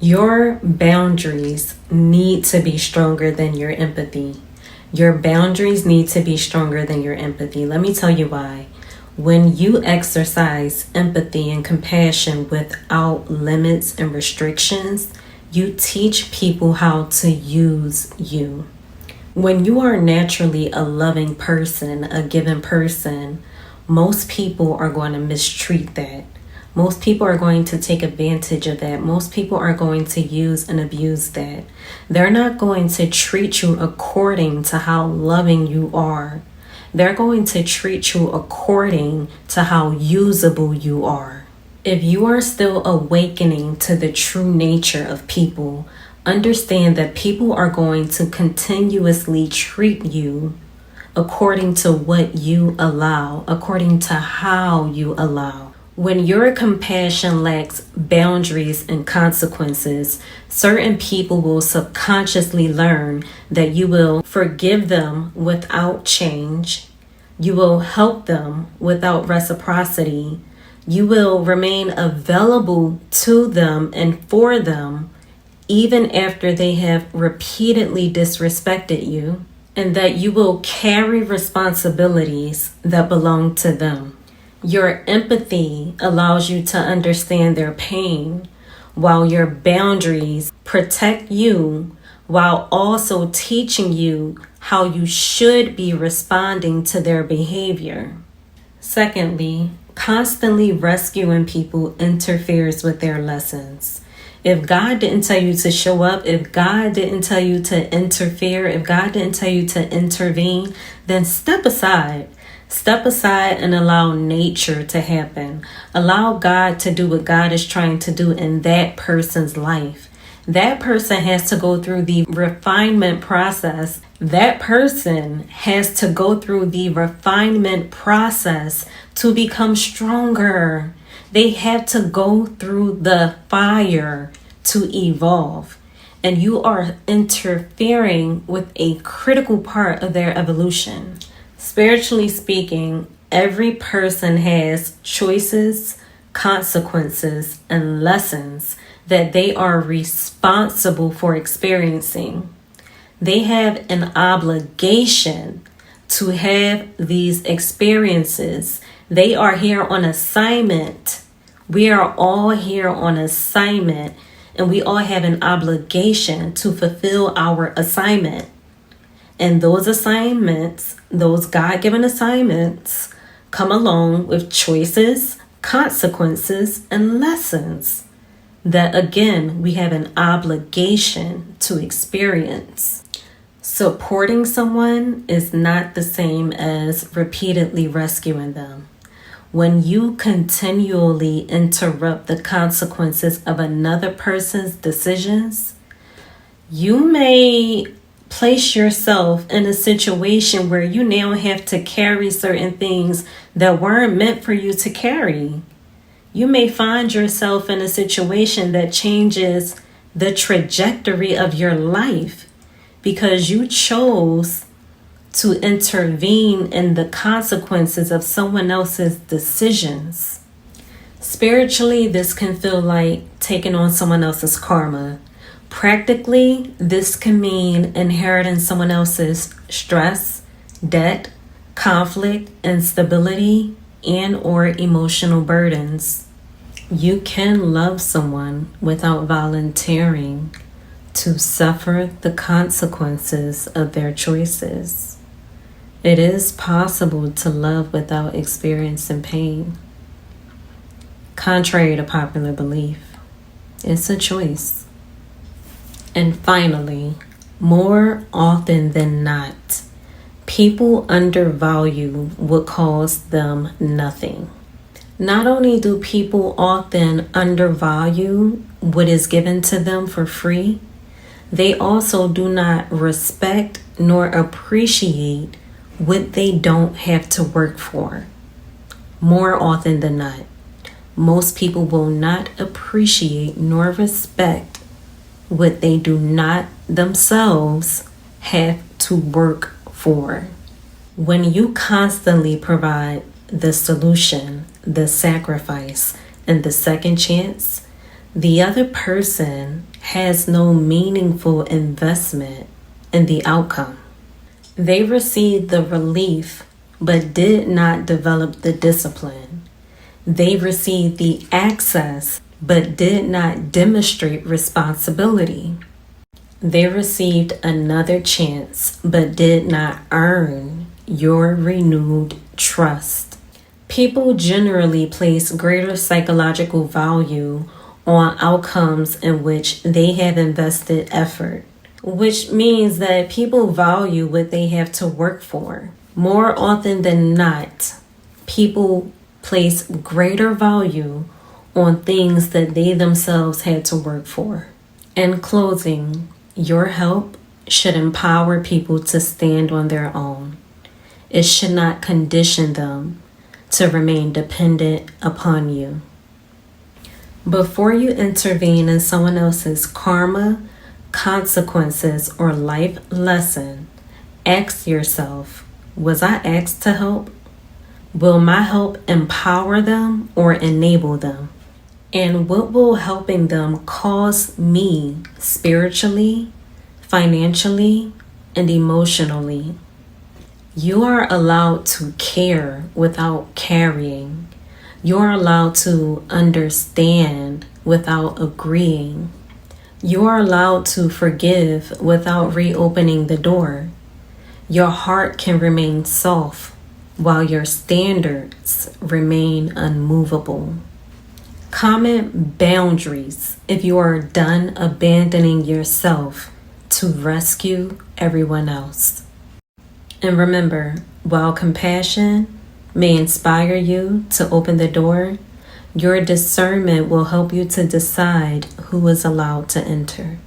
Your boundaries need to be stronger than your empathy. Your boundaries need to be stronger than your empathy. Let me tell you why. When you exercise empathy and compassion without limits and restrictions, you teach people how to use you. When you are naturally a loving person, a given person, most people are going to mistreat that. Most people are going to take advantage of that. Most people are going to use and abuse that. They're not going to treat you according to how loving you are. They're going to treat you according to how usable you are. If you are still awakening to the true nature of people, understand that people are going to continuously treat you according to what you allow, according to how you allow. When your compassion lacks boundaries and consequences, certain people will subconsciously learn that you will forgive them without change. You will help them without reciprocity. You will remain available to them and for them even after they have repeatedly disrespected you, and that you will carry responsibilities that belong to them. Your empathy allows you to understand their pain, while your boundaries protect you while also teaching you how you should be responding to their behavior. Secondly, constantly rescuing people interferes with their lessons. If God didn't tell you to show up, if God didn't tell you to interfere, if God didn't tell you to intervene, then step aside. Step aside and allow nature to happen. Allow God to do what God is trying to do in that person's life. That person has to go through the refinement process. That person has to go through the refinement process to become stronger. They have to go through the fire to evolve. And you are interfering with a critical part of their evolution. Spiritually speaking, every person has choices, consequences, and lessons that they are responsible for experiencing. They have an obligation to have these experiences. They are here on assignment. We are all here on assignment, and we all have an obligation to fulfill our assignment. And those assignments, those God-given assignments, come along with choices, consequences, and lessons that, again, we have an obligation to experience. Supporting someone is not the same as repeatedly rescuing them. When you continually interrupt the consequences of another person's decisions, you may place yourself in a situation where you now have to carry certain things that weren't meant for you to carry. You may find yourself in a situation that changes the trajectory of your life because you chose to intervene in the consequences of someone else's decisions. Spiritually, this can feel like taking on someone else's karma. Practically, this can mean inheriting someone else's stress, debt, conflict, instability, and or emotional burdens. You can love someone without volunteering to suffer the consequences of their choices. It is possible to love without experiencing pain. Contrary to popular belief, it's a choice. And finally, more often than not, people undervalue what costs them nothing. Not only do people often undervalue what is given to them for free, they also do not respect nor appreciate what they don't have to work for. More often than not, most people will not appreciate nor respect what they do not themselves have to work for. When you constantly provide the solution, the sacrifice, and the second chance, The other person has no meaningful investment in the outcome. They received the relief but did not develop the discipline. They received the access but did not demonstrate responsibility. They received another chance but did not earn your renewed trust. People generally place greater psychological value on outcomes in which they have invested effort, which means that people value what they have to work for. More often than not, people place greater value on things that they themselves had to work for. In closing, your help should empower people to stand on their own. It should not condition them to remain dependent upon you. Before you intervene in someone else's karma, consequences, or life lesson, ask yourself, was I asked to help? Will my help empower them or enable them? And what will helping them cost me spiritually, financially, and emotionally? You are allowed to care without carrying. You're allowed to understand without agreeing. You are allowed to forgive without reopening the door. Your heart can remain soft while your standards remain unmovable. Comment boundaries if you are done abandoning yourself to rescue everyone else. And remember, while compassion may inspire you to open the door, your discernment will help you to decide who is allowed to enter.